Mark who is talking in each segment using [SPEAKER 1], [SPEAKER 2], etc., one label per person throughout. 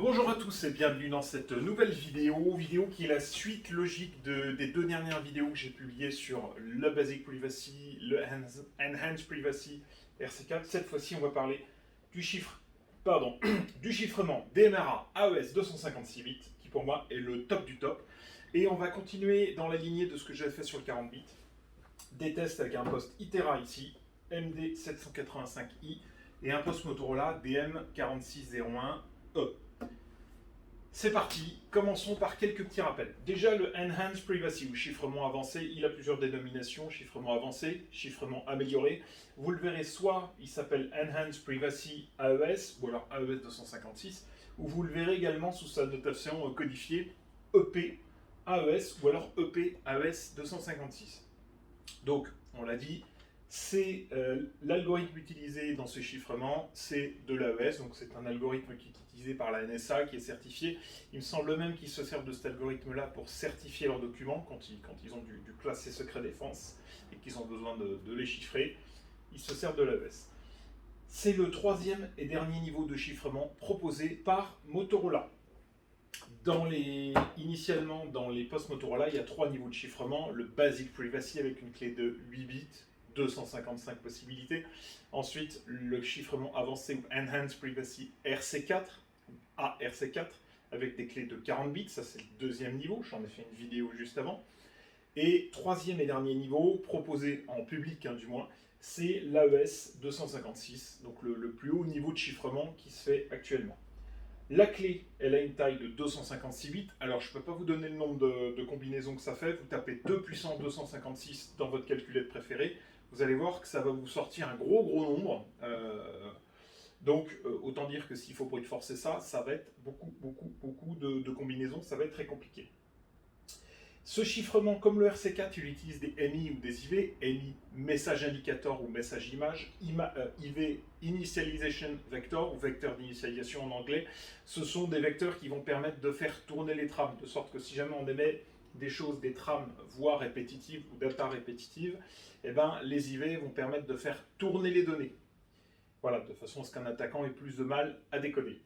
[SPEAKER 1] Bonjour à tous et bienvenue dans cette nouvelle vidéo qui est la suite logique des deux dernières vidéos que j'ai publiées sur le Basic Privacy, le Enhanced Privacy RC4. Cette fois-ci, on va parler du du chiffrement DMRA AES 256 bits, qui pour moi est le top du top. Et on va continuer dans la lignée de ce que j'avais fait sur le 40 bits. Des tests avec un poste Itera ici, MD785i, et un poste Motorola DM4601E. C'est parti, commençons par quelques petits rappels. Déjà, le Enhanced Privacy, ou chiffrement avancé, il a plusieurs dénominations, chiffrement avancé, chiffrement amélioré. Vous le verrez, soit il s'appelle Enhanced Privacy AES, ou alors AES 256, ou vous le verrez également sous sa notation codifiée EP AES, ou alors EP AES 256. Donc, on l'a dit, c'est l'algorithme utilisé dans ce chiffrement, c'est de l'AES, donc c'est un algorithme qui est utilisé par la NSA, qui est certifié. Il me semble même qu'ils se servent de cet algorithme-là pour certifier leurs documents quand ils ont du classé secret défense et qu'ils ont besoin de les chiffrer. Ils se servent de l'AES. C'est le troisième et dernier niveau de chiffrement proposé par Motorola. Initialement, dans les postes Motorola, il y a trois niveaux de chiffrement. Le Basic Privacy avec une clé de 8 bits, 255 possibilités. Ensuite, le chiffrement avancé ou Enhanced Privacy RC4, ARC4, avec des clés de 40 bits. Ça, c'est le deuxième niveau. J'en ai fait une vidéo juste avant. Et troisième et dernier niveau, proposé en public du moins, c'est l'AES 256, donc le plus haut niveau de chiffrement qui se fait actuellement. La clé, elle a une taille de 256 bits. Alors, je ne peux pas vous donner le nombre de combinaisons que ça fait. Vous tapez 2 puissance 256 dans votre calculette préférée. Vous allez voir que ça va vous sortir un gros nombre. Donc, autant dire que s'il faut brute forcer ça, ça va être beaucoup de combinaisons. Ça va être très compliqué. Ce chiffrement, comme le RC4, il utilise des MI ou des IV. MI, message indicator ou message image. IV, initialization vector ou vecteur d'initialisation en anglais. Ce sont des vecteurs qui vont permettre de faire tourner les trames, de sorte que si jamais on émet des choses, des trames, voire répétitives ou data répétitives, eh ben, les IV vont permettre de faire tourner les données. Voilà, de façon à ce qu'un attaquant ait plus de mal à décoder.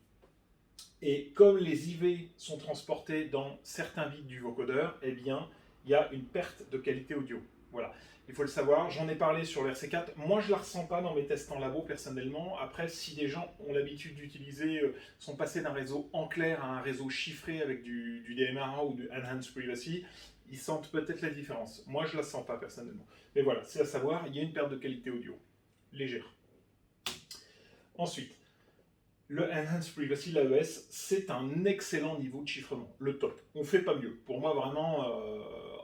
[SPEAKER 1] Et comme les IV sont transportés dans certains bits du vocodeur, eh bien, il y a une perte de qualité audio. Voilà, il faut le savoir. J'en ai parlé sur le RC4. Moi, je ne la ressens pas dans mes tests en labo, personnellement. Après, si des gens ont l'habitude d'utiliser, sont passés d'un réseau en clair à un réseau chiffré avec du DMRA ou du Enhanced Privacy, ils sentent peut-être la différence. Moi, je ne la sens pas, personnellement. Mais voilà, c'est à savoir, il y a une perte de qualité audio. Légère. Ensuite, le Enhanced Privacy, l'AES, c'est un excellent niveau de chiffrement, le top. On ne fait pas mieux. Pour moi, vraiment,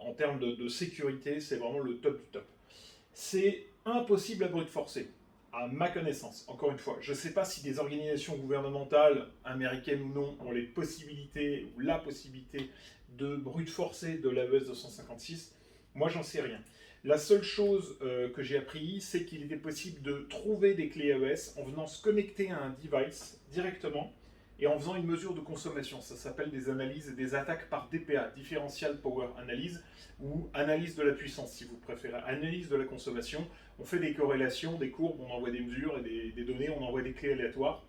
[SPEAKER 1] en termes de sécurité, c'est vraiment le top du top. C'est impossible à brute forcer, à ma connaissance. Encore une fois, je ne sais pas si des organisations gouvernementales, américaines ou non, ont les possibilités ou la possibilité de brute forcer de l'AES 256. Moi, j'en sais rien. La seule chose que j'ai appris, c'est qu'il était possible de trouver des clés AES en venant se connecter à un device directement et en faisant une mesure de consommation. Ça s'appelle des analyses et des attaques par DPA, Differential Power Analysis, ou analyse de la puissance si vous préférez, analyse de la consommation. On fait des corrélations, des courbes, on envoie des mesures et des données, on envoie des clés aléatoires.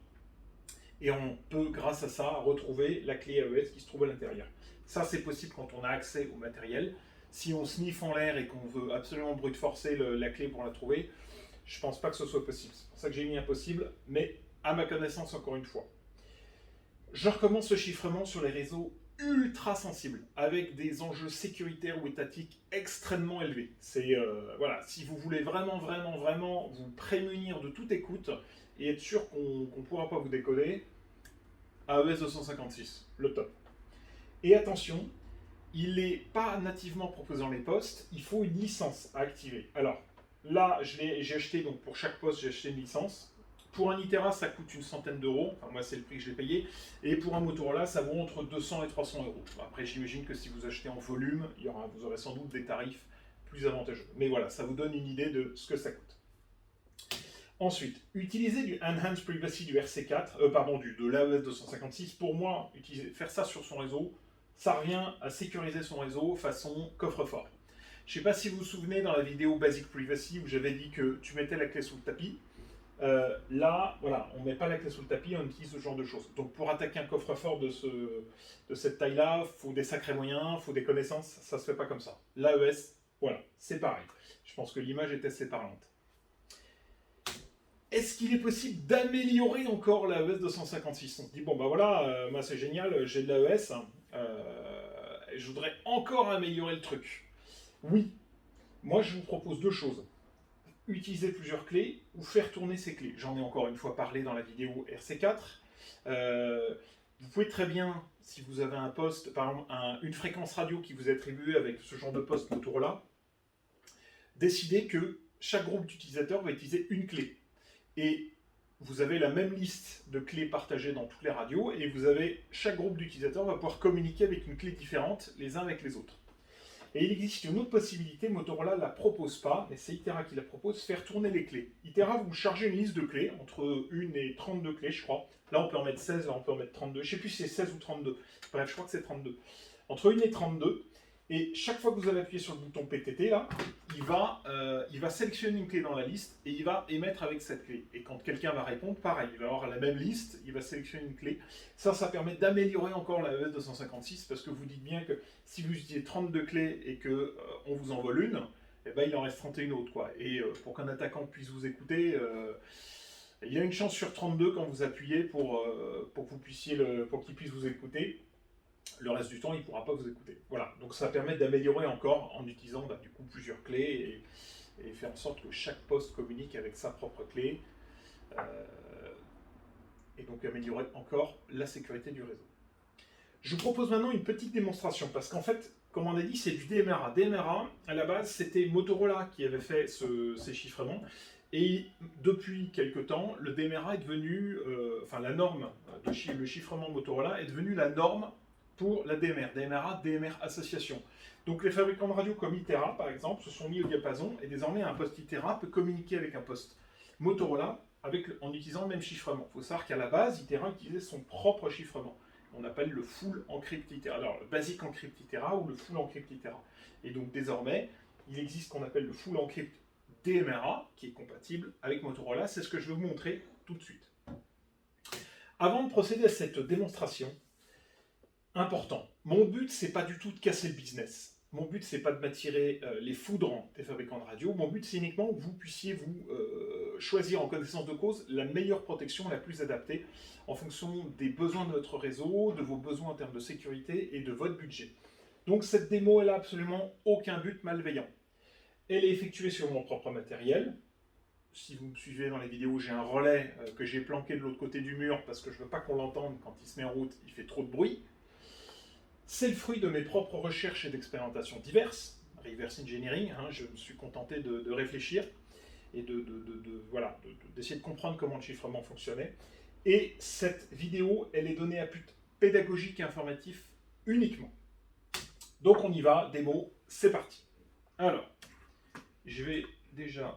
[SPEAKER 1] Et on peut, grâce à ça, retrouver la clé AES qui se trouve à l'intérieur. Ça, c'est possible quand on a accès au matériel. Si on sniffe en l'air et qu'on veut absolument brute forcer la clé pour la trouver, je ne pense pas que ce soit possible. C'est pour ça que j'ai mis impossible, mais à ma connaissance, encore une fois. Je recommence ce chiffrement sur les réseaux ultra sensibles, avec des enjeux sécuritaires ou étatiques extrêmement élevés. Voilà, si vous voulez vraiment vous prémunir de toute écoute et être sûr qu'on ne pourra pas vous décoder, AES 256, le top. Et attention, il n'est pas nativement proposé dans les postes, il faut une licence à activer. Alors, là, j'ai acheté, donc pour chaque poste, j'ai acheté une licence. Pour un Itera, ça coûte une centaine d'euros. Enfin, moi, c'est le prix que j'ai payé. Et pour un Motorola, ça vaut entre 200 et 300 euros. Après, j'imagine que si vous achetez en volume, vous aurez sans doute des tarifs plus avantageux. Mais voilà, ça vous donne une idée de ce que ça coûte. Ensuite, utiliser du Enhanced Privacy du RC4, de l'AES 256, pour moi, faire ça sur son réseau, ça revient à sécuriser son réseau façon coffre-fort. Je ne sais pas si vous vous souvenez dans la vidéo Basic Privacy où j'avais dit que tu mettais la clé sous le tapis. Là, voilà, on ne met pas la clé sous le tapis, on utilise ce genre de choses. Donc pour attaquer un coffre-fort de cette taille-là, il faut des sacrés moyens, il faut des connaissances, ça ne se fait pas comme ça. L'AES, voilà, c'est pareil. Je pense que l'image est assez parlante. Est-ce qu'il est possible d'améliorer encore l'AES 256? On se dit, bon bah voilà, moi c'est génial, j'ai de l'AES, je voudrais encore améliorer le truc. Oui, moi je vous propose deux choses. Utiliser plusieurs clés ou faire tourner ces clés. J'en ai encore une fois parlé dans la vidéo RC4. Vous pouvez très bien, si vous avez un poste, par exemple une fréquence radio qui vous est attribuée avec ce genre de poste Motorola, décider que chaque groupe d'utilisateurs va utiliser une clé. Et vous avez la même liste de clés partagées dans toutes les radios et chaque groupe d'utilisateurs va pouvoir communiquer avec une clé différente les uns avec les autres. Et il existe une autre possibilité, Motorola ne la propose pas, mais c'est Itera qui la propose, faire tourner les clés. Itera, vous chargez une liste de clés, entre 1 et 32 clés, je crois. Là, on peut en mettre 16, là, on peut en mettre 32. Je ne sais plus si c'est 16 ou 32. Bref, je crois que c'est 32. Entre 1 et 32. Et chaque fois que vous allez appuyer sur le bouton PTT, là, il va sélectionner une clé dans la liste et il va émettre avec cette clé. Et quand quelqu'un va répondre, pareil, il va avoir la même liste, il va sélectionner une clé. Ça permet d'améliorer encore la ES 256 parce que vous dites bien que si vous utilisez 32 clés et qu'on vous en vole une, eh ben, il en reste 31 autres, quoi. Et pour qu'un attaquant puisse vous écouter, il y a une chance sur 32 quand vous appuyez pour qu'il puisse vous écouter. Le reste du temps, il ne pourra pas vous écouter. Voilà, donc ça permet d'améliorer encore en utilisant du coup plusieurs clés et faire en sorte que chaque poste communique avec sa propre clé et donc améliorer encore la sécurité du réseau. Je vous propose maintenant une petite démonstration parce qu'en fait, comme on a dit, c'est du DMRA. DMRA, à la base, c'était Motorola qui avait fait ces chiffrements. Et depuis quelque temps, le DMRA est devenu, la norme, le chiffrement Motorola est devenu la norme pour la DMR, DMRA, DMR Association. Donc les fabricants de radio comme Itera, par exemple, se sont mis au diapason et désormais un poste Itera peut communiquer avec un poste Motorola en utilisant le même chiffrement. Il faut savoir qu'à la base, Itera utilisait son propre chiffrement. On appelle le full encrypt Itera. Alors le basic encrypt Itera ou le full encrypt Itera. Et donc désormais, il existe ce qu'on appelle le full encrypt DMRA qui est compatible avec Motorola. C'est ce que je vais vous montrer tout de suite. Avant de procéder à cette démonstration, important. Mon but, c'est pas du tout de casser le business. Mon but, c'est pas de m'attirer les foudres des fabricants de radio. Mon but, c'est uniquement que vous puissiez vous choisir en connaissance de cause la meilleure protection, la plus adaptée, en fonction des besoins de votre réseau, de vos besoins en termes de sécurité et de votre budget. Donc cette démo, elle a absolument aucun but malveillant. Elle est effectuée sur mon propre matériel. Si vous me suivez dans les vidéos, j'ai un relais que j'ai planqué de l'autre côté du mur parce que je ne veux pas qu'on l'entende quand il se met en route, il fait trop de bruit. C'est le fruit de mes propres recherches et d'expérimentations diverses, reverse engineering, je me suis contenté de réfléchir et d'essayer de comprendre comment le chiffrement fonctionnait. Et cette vidéo, elle est donnée à but pédagogique et informatif uniquement. Donc on y va, démo, c'est parti. Alors, je vais déjà...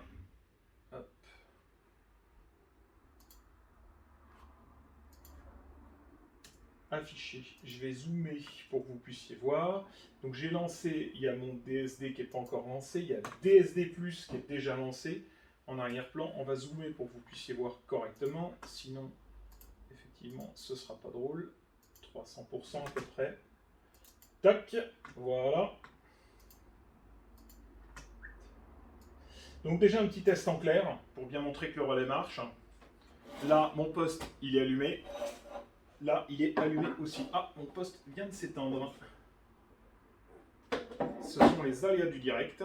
[SPEAKER 1] affiché. Je vais zoomer pour que vous puissiez voir. Donc j'ai lancé, il y a mon DSD qui n'est pas encore lancé, il y a DSD+, qui est déjà lancé en arrière-plan. On va zoomer pour que vous puissiez voir correctement, sinon, effectivement, ce ne sera pas drôle. 300% à peu près. Tac, voilà. Donc déjà un petit test en clair, pour bien montrer que le relais marche. Là, mon poste, il est allumé. Là, il est allumé aussi. Ah, mon poste vient de s'éteindre. Ce sont les aléas du direct.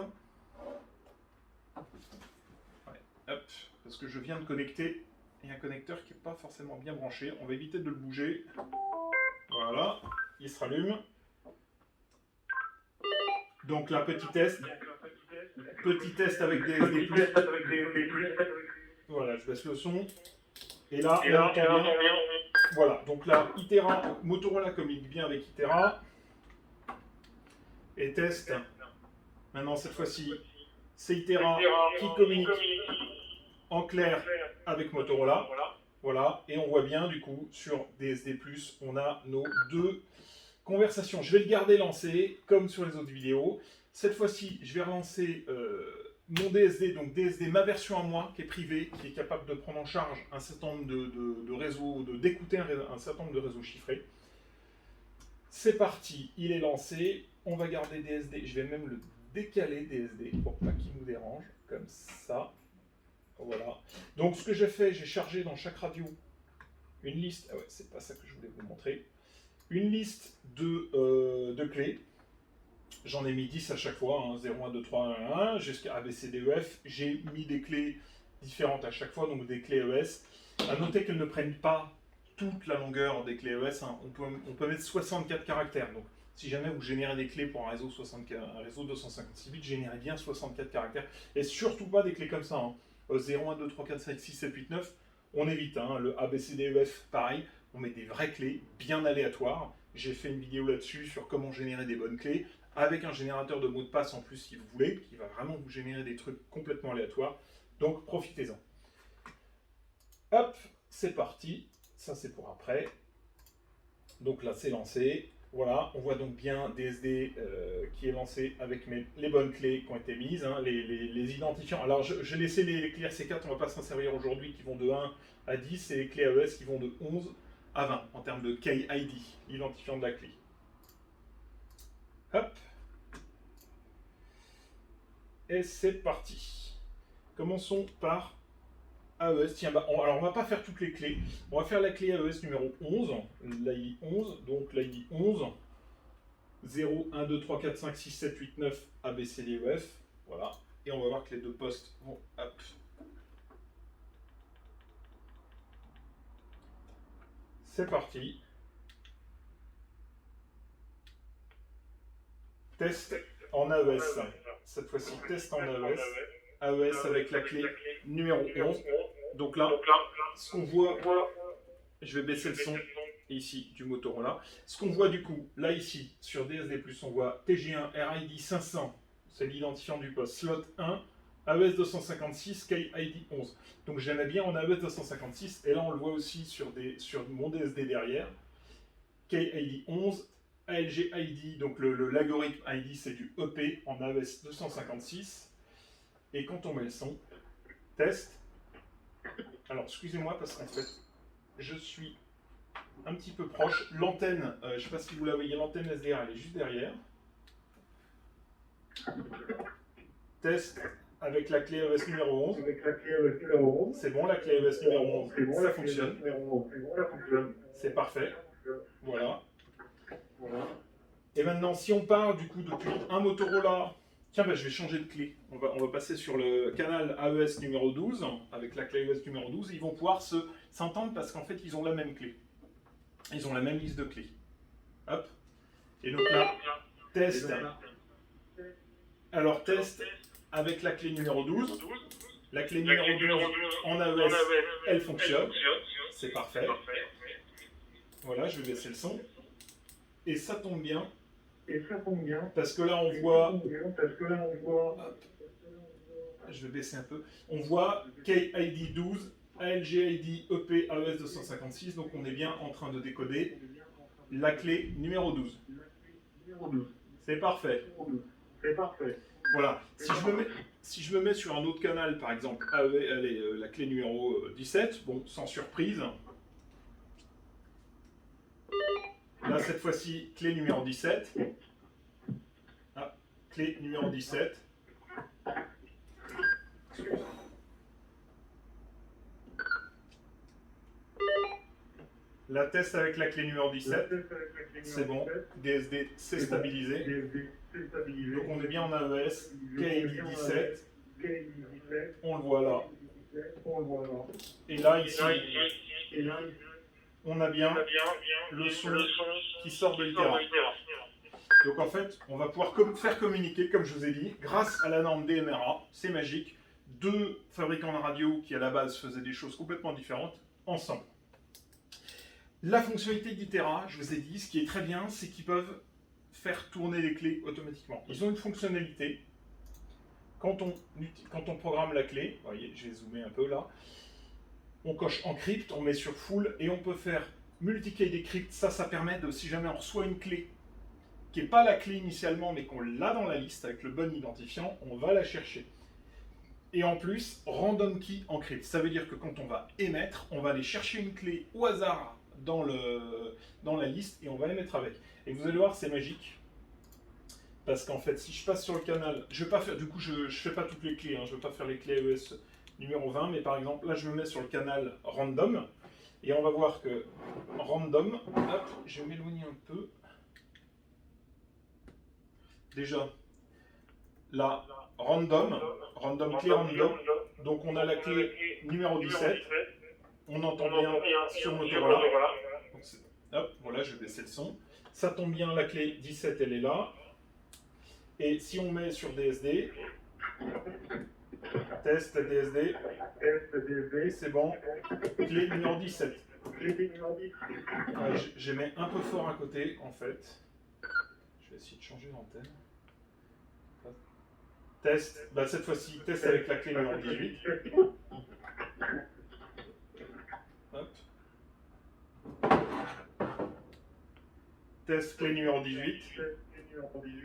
[SPEAKER 1] Ouais, hop, parce que je viens de connecter et un connecteur qui n'est pas forcément bien branché. On va éviter de le bouger. Voilà, il se rallume. Donc là, petit test. Petit test avec DSD+. Voilà, je baisse le son. Et là, on entend bien. Voilà, donc là, Itera, Motorola communique bien avec Itera. Et test. Maintenant, cette fois-ci, c'est Itera qui communique en clair avec Motorola. Voilà, et on voit bien, du coup, sur DSD+, on a nos deux conversations. Je vais le garder lancé, comme sur les autres vidéos. Cette fois-ci, je vais relancer mon DSD, donc DSD, ma version à moi, qui est privée, qui est capable de prendre en charge un certain nombre de réseaux, d'écouter un certain nombre de réseaux chiffrés. C'est parti, il est lancé. On va garder DSD. Je vais même le décaler DSD pour pas qu'il nous dérange, comme ça. Voilà. Donc ce que j'ai fait, j'ai chargé dans chaque radio une liste. Ah ouais, c'est pas ça que je voulais vous montrer. Une liste de clés. J'en ai mis 10 à chaque fois, hein, 0, 1, 2, 3, 1, 1, jusqu'à A, B, C, D, E, F. J'ai mis des clés différentes à chaque fois, donc des clés ES. À noter qu'elles ne prennent pas toute la longueur des clés ES. Hein. On peut mettre 64 caractères. Donc, si jamais vous générez des clés pour un réseau 256 bits, générez bien 64 caractères. Et surtout pas des clés comme ça. Hein. 0, 1, 2, 3, 4, 5, 6, 7, 8, 9. On évite. Hein. Le A, B, C, D, E, F, pareil. On met des vraies clés, bien aléatoires. J'ai fait une vidéo là-dessus sur comment générer des bonnes clés, avec un générateur de mots de passe en plus si vous voulez, qui va vraiment vous générer des trucs complètement aléatoires. Donc profitez-en. Hop, c'est parti. Ça c'est pour après. Donc là c'est lancé. Voilà, on voit donc bien DSD qui est lancé avec les bonnes clés qui ont été mises, hein, les identifiants. Alors j'ai laissé les clés RC4, on ne va pas s'en servir aujourd'hui, qui vont de 1 à 10, et les clés AES qui vont de 11 à 20 en termes de KID, l'identifiant de la clé. Hop. Et c'est parti. Commençons par AES. Tiens, alors on va pas faire toutes les clés. On va faire la clé AES numéro 11, l'ID 11. Donc l'ID 11, 0, 1, 2, 3, 4, 5, 6, 7, 8, 9, A, B, C, D, E, F. Voilà. Et on va voir que les deux postes vont... Hop. C'est parti. Test en AES. Cette fois-ci, test en AES. AES avec la clé numéro 11. Donc là, ce qu'on voit, je vais baisser le son ici du Motorola. Ce qu'on voit du coup, là ici, sur DSD+, on voit TG1 RID 500, c'est l'identifiant du poste, slot 1, AES 256, KID 11. Donc j'aimais bien en AES 256, et là on le voit aussi sur mon DSD derrière, KID 11, ALG ID, donc l'algorithme ID c'est du EP en AES 256. Et quand on met le son, test. Alors excusez-moi parce qu'en fait, je suis un petit peu proche. L'antenne, je ne sais pas si vous la voyez, l'antenne SDR elle est juste derrière. Test avec la clé ES numéro 11. C'est bon, la clé ES numéro 11, ça fonctionne. C'est parfait. Voilà. Et maintenant, si on parle du coup depuis un Motorola, tiens, je vais changer de clé. On va passer sur le canal AES numéro 12, avec la clé AES numéro 12. Ils vont pouvoir s'entendre parce qu'en fait, ils ont la même clé. Ils ont la même liste de clés. Hop. Et donc là, test. Alors, test avec la clé numéro 12. La clé numéro 12 en AES, elle fonctionne. C'est parfait. Voilà, je vais baisser le son. Et ça tombe bien. Parce que là, on voit... Hop. Je vais baisser un peu. On voit KID 12, ALGID EP AES 256. Donc, on est bien en train de décoder la clé numéro 12. C'est parfait. Voilà. Si je me mets sur un autre canal, par exemple, la clé numéro 17, bon, sans surprise. Là, cette fois-ci, clé numéro 17. Ah, clé numéro 17. La test avec la clé numéro 17. C'est bon. DSD, c'est stabilisé. Donc, on est bien en AES. KID 17. On le voit là. Et là, ici, on a bien le son qui sort de l'Itera. Donc en fait, on va pouvoir faire communiquer, comme je vous ai dit, grâce à la norme DMRA, c'est magique, deux fabricants de radio qui à la base faisaient des choses complètement différentes, ensemble. La fonctionnalité d'Itera, je vous ai dit, ce qui est très bien, c'est qu'ils peuvent faire tourner les clés automatiquement. Ils ont une fonctionnalité, quand on programme la clé, vous voyez, je vais zoomer un peu là, on coche encrypt, on met sur full et on peut faire multi-key decrypt. Ça permet de, si jamais on reçoit une clé qui n'est pas la clé initialement mais qu'on l'a dans la liste avec le bon identifiant, on va la chercher. Et en plus, random key encrypt. Ça veut dire que quand on va émettre, on va aller chercher une clé au hasard dans la liste et on va émettre avec. Et vous allez voir, c'est magique. Parce qu'en fait, si je passe sur le canal, je vais pas faire, du coup, je fais pas toutes les clés, hein, je vais pas faire les clés AES numéro 20, mais par exemple, là, je me mets sur le canal random, et on va voir que random, hop, je vais m'éloigner un peu. Déjà, là, random clé random, donc on a la clé numéro 17, on entend bien sur Motorola, hop, voilà, je vais baisser le son, ça tombe bien, la clé 17, elle est là. Et si on met sur DSD, test DSD, c'est bon, clé numéro 17. J'ai mis un peu fort à côté en fait. Je vais essayer de changer l'antenne. Test, bah cette fois-ci, test avec la clé numéro 18. Hop. Test clé numéro 18.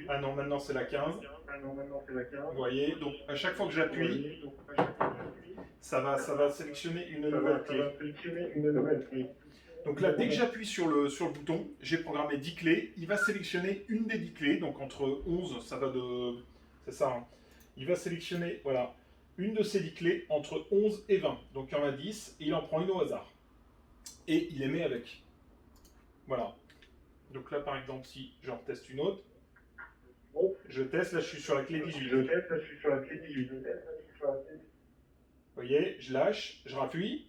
[SPEAKER 1] Ah non, maintenant c'est la 15. Vous voyez, donc à chaque fois que j'appuie, ça va sélectionner une nouvelle clé. Donc là, dès que j'appuie sur le bouton, j'ai programmé 10 clés. Il va sélectionner une des 10 clés, donc entre 11, ça va de... C'est ça, hein. Il va sélectionner, voilà, une de ces 10 clés entre 11 et 20. Donc il y en a 10, et il en prend une au hasard. Et il les met avec. Voilà. Donc là, par exemple, si j'en teste une autre, je teste, là je suis sur la clé 18. Vous voyez, je lâche, je rappuie,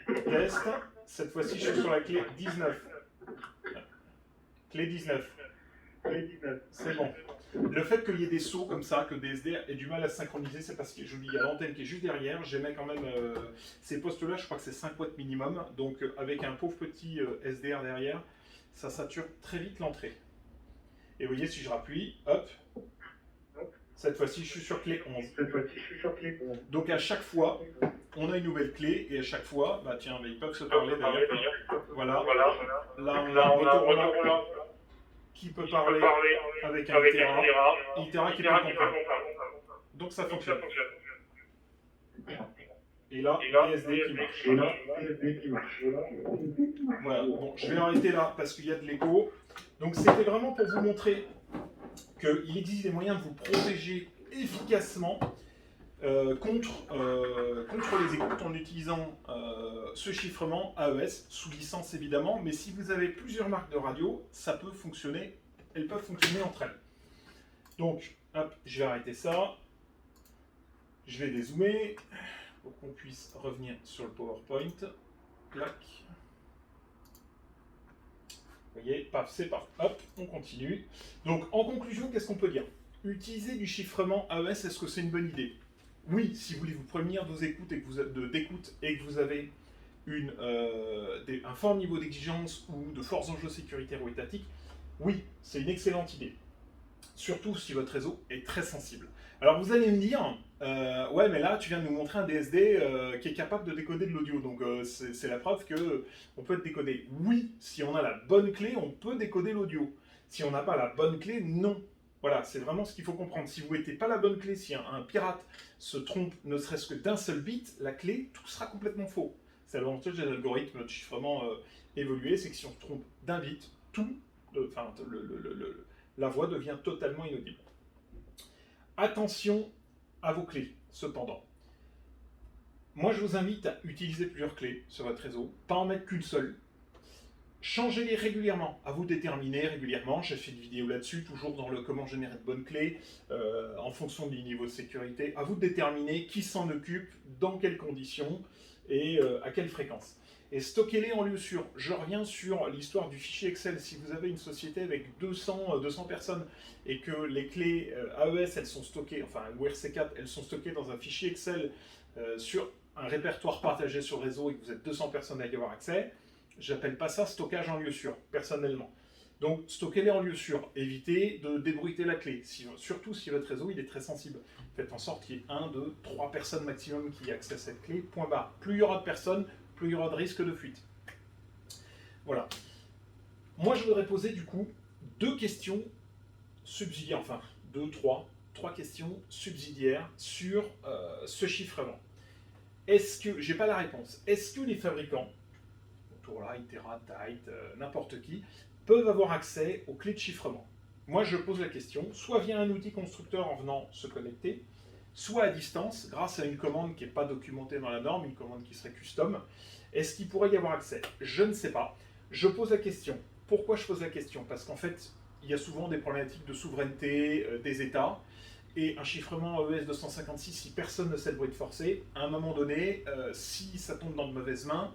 [SPEAKER 1] test, cette fois-ci je suis sur la clé 19. Clé 19. C'est bon. Le fait qu'il y ait des sauts comme ça, que DSD ait du mal à synchroniser, c'est parce que je vous dis, il y a l'antenne qui est juste derrière, j'émets quand même ces postes-là, je crois que c'est 5 watts minimum, donc avec un pauvre petit SDR derrière, ça sature très vite l'entrée. Et vous voyez, si je rappuie, hop, cette fois-ci, je suis sur clé 11. Donc à chaque fois, on a une nouvelle clé, et à chaque fois, bah tiens, ils peuvent se parler d'ailleurs. Voilà. Là, on a Motorola qui peut parler avec un Itera qui peut comprendre. Donc ça fonctionne. Et là, DSD qui marche. Voilà, bon, je vais arrêter là parce qu'il y a de l'écho. Donc c'était vraiment pour vous montrer qu'il existe des moyens de vous protéger efficacement contre les écoutes en utilisant ce chiffrement AES, sous licence évidemment, mais si vous avez plusieurs marques de radio, ça peut fonctionner, elles peuvent fonctionner entre elles. Donc, hop, je vais arrêter ça, je vais dézoomer pour qu'on puisse revenir sur le PowerPoint. Clac. Vous voyez, paf, c'est parti. Hop, on continue. Donc, en conclusion, qu'est-ce qu'on peut dire? Utiliser du chiffrement AES, est-ce que c'est une bonne idée? Oui, si vous voulez vous prémunir d'écoute et que vous avez un fort niveau d'exigence ou de forts enjeux sécuritaires ou étatiques, oui, c'est une excellente idée. Surtout si votre réseau est très sensible. Alors vous allez me dire, ouais mais là tu viens de nous montrer un DSD qui est capable de décoder de l'audio, donc c'est la preuve qu'on peut être décodé. Oui, si on a la bonne clé, on peut décoder l'audio. Si on n'a pas la bonne clé, non. Voilà, c'est vraiment ce qu'il faut comprendre. Si vous ne mettez pas la bonne clé, si un pirate se trompe ne serait-ce que d'un seul bit, la clé, tout sera complètement faux. C'est l'avantage des algorithmes de chiffrement évolués, c'est que si on se trompe d'un bit, la voix devient totalement inaudible. Attention à vos clés, cependant. Moi, je vous invite à utiliser plusieurs clés sur votre réseau, pas en mettre qu'une seule. Changez-les régulièrement, à vous de déterminer régulièrement. J'ai fait une vidéo là-dessus, toujours dans le comment générer de bonnes clés, en fonction du niveau de sécurité. À vous de déterminer qui s'en occupe, dans quelles conditions et à quelle fréquence. Et stockez-les en lieu sûr. Je reviens sur l'histoire du fichier Excel. Si vous avez une société avec 200 personnes et que les clés AES, elles sont stockées, enfin, ou RC4, elles sont stockées dans un fichier Excel sur un répertoire partagé sur le réseau et que vous êtes 200 personnes à y avoir accès, j'appelle pas ça stockage en lieu sûr, personnellement. Donc, stockez-les en lieu sûr. Évitez de débruiter la clé, surtout si votre réseau il est très sensible. Faites en sorte qu'il y ait 1, 2, 3 personnes maximum qui aient accès à cette clé, point barre. Plus il y aura de personnes, plus il y aura de risque de fuite. Voilà. Moi, je voudrais poser du coup 2 questions subsidiaires, enfin 2, 3 3 questions subsidiaires sur ce chiffrement. Est-ce que, j'ai pas la réponse, est-ce que les fabricants, Motorola, Itera, Tite, n'importe qui, peuvent avoir accès aux clés de chiffrement? Moi, je pose la question, soit via un outil constructeur en venant se connecter, soit à distance, grâce à une commande qui n'est pas documentée dans la norme, une commande qui serait custom. Est-ce qu'il pourrait y avoir accès? Je ne sais pas. Je pose la question. Pourquoi je pose la question? Parce qu'en fait, il y a souvent des problématiques de souveraineté des États, et un chiffrement ES 256, si personne ne sait le bruit de forcer, à un moment donné, si ça tombe dans de mauvaises mains,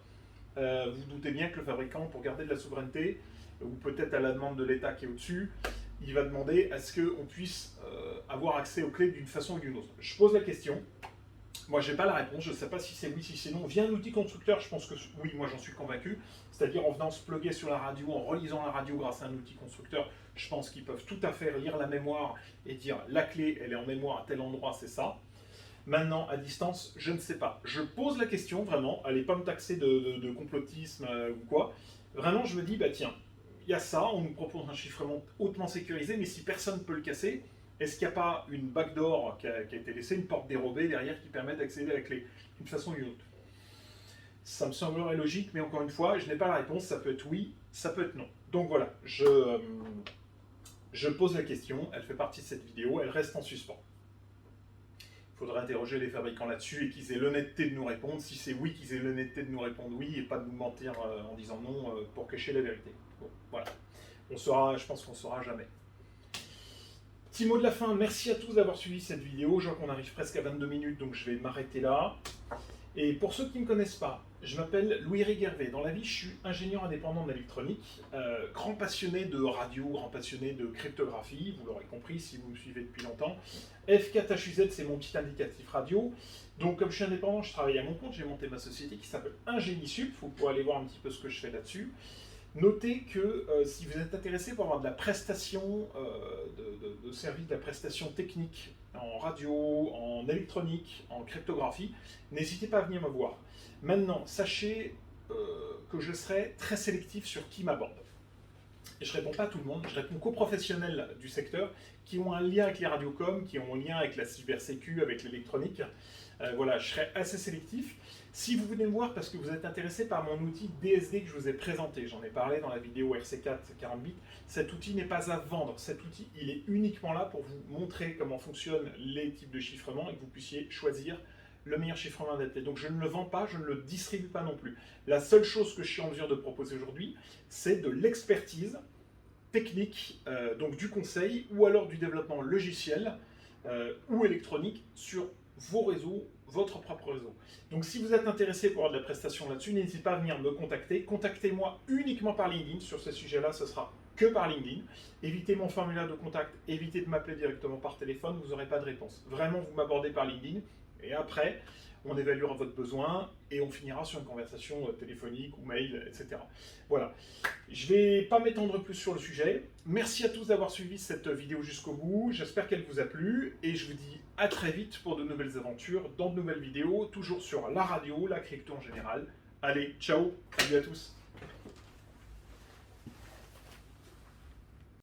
[SPEAKER 1] vous doutez bien que le fabricant, pour garder de la souveraineté, ou peut-être à la demande de l'État qui est au-dessus, il va demander à ce qu'on puisse avoir accès aux clés d'une façon ou d'une autre. Je pose la question. Moi, je n'ai pas la réponse. Je ne sais pas si c'est oui, si c'est non. Via un outil constructeur, je pense que oui, moi j'en suis convaincu. C'est-à-dire en venant se plugger sur la radio, en relisant la radio grâce à un outil constructeur, je pense qu'ils peuvent tout à fait lire la mémoire et dire la clé, elle est en mémoire à tel endroit, c'est ça. Maintenant, à distance, je ne sais pas. Je pose la question, vraiment. Allez pas me taxer de complotisme ou quoi. Vraiment, je me dis, bah tiens, il y a ça, on nous propose un chiffrement hautement sécurisé, mais si personne ne peut le casser, est-ce qu'il n'y a pas une backdoor qui a été laissée, une porte dérobée derrière qui permet d'accéder à la clé, d'une façon ou d'une autre? Ça me semblerait logique, mais encore une fois, je n'ai pas la réponse, ça peut être oui, ça peut être non. Donc voilà, je pose la question, elle fait partie de cette vidéo, elle reste en suspens. Il faudrait interroger les fabricants là-dessus et qu'ils aient l'honnêteté de nous répondre. Si c'est oui, qu'ils aient l'honnêteté de nous répondre oui et pas de nous mentir en disant non pour cacher la vérité. Bon, voilà. On saura, je pense qu'on ne saura jamais. Petit mot de la fin, merci à tous d'avoir suivi cette vidéo. Je vois qu'on arrive presque à 22 minutes, donc je vais m'arrêter là. Et pour ceux qui ne me connaissent pas, je m'appelle Louis-Éric Hervé. Dans la vie, je suis ingénieur indépendant d'électronique, grand passionné de radio, grand passionné de cryptographie, vous l'aurez compris si vous me suivez depuis longtemps. F4HUZ, c'est mon petit indicatif radio. Donc comme je suis indépendant, je travaille à mon compte, j'ai monté ma société qui s'appelle Ingénisup, vous pourrez aller voir un petit peu ce que je fais là-dessus. Notez que si vous êtes intéressé pour avoir de la prestation, de services, de la prestation technique en radio, en électronique, en cryptographie, n'hésitez pas à venir me voir. Maintenant, sachez que je serai très sélectif sur qui m'aborde. Et je ne réponds pas à tout le monde, je réponds qu'aux professionnels du secteur qui ont un lien avec les radiocoms, qui ont un lien avec la cybersécu, avec l'électronique. Voilà, je serai assez sélectif. Si vous venez me voir parce que vous êtes intéressé par mon outil DSD que je vous ai présenté, j'en ai parlé dans la vidéo RC4 40 bits, cet outil n'est pas à vendre. Cet outil, il est uniquement là pour vous montrer comment fonctionnent les types de chiffrement et que vous puissiez choisir le meilleur chiffrement adapté. Donc je ne le vends pas, je ne le distribue pas non plus. La seule chose que je suis en mesure de proposer aujourd'hui, c'est de l'expertise technique, donc du conseil, ou alors du développement logiciel ou électronique sur vos réseaux, votre propre réseau. Donc si vous êtes intéressé pour avoir de la prestation là-dessus, n'hésitez pas à venir me contacter. Contactez-moi uniquement par LinkedIn. Sur ce sujet-là, ce sera que par LinkedIn. Évitez mon formulaire de contact, évitez de m'appeler directement par téléphone, vous n'aurez pas de réponse. Vraiment, vous m'abordez par LinkedIn. Et après, on évaluera votre besoin et on finira sur une conversation téléphonique ou mail, etc. Voilà. Je ne vais pas m'étendre plus sur le sujet. Merci à tous d'avoir suivi cette vidéo jusqu'au bout. J'espère qu'elle vous a plu et je vous dis à très vite pour de nouvelles aventures, dans de nouvelles vidéos, toujours sur la radio, la crypto en général. Allez, ciao, salut à tous.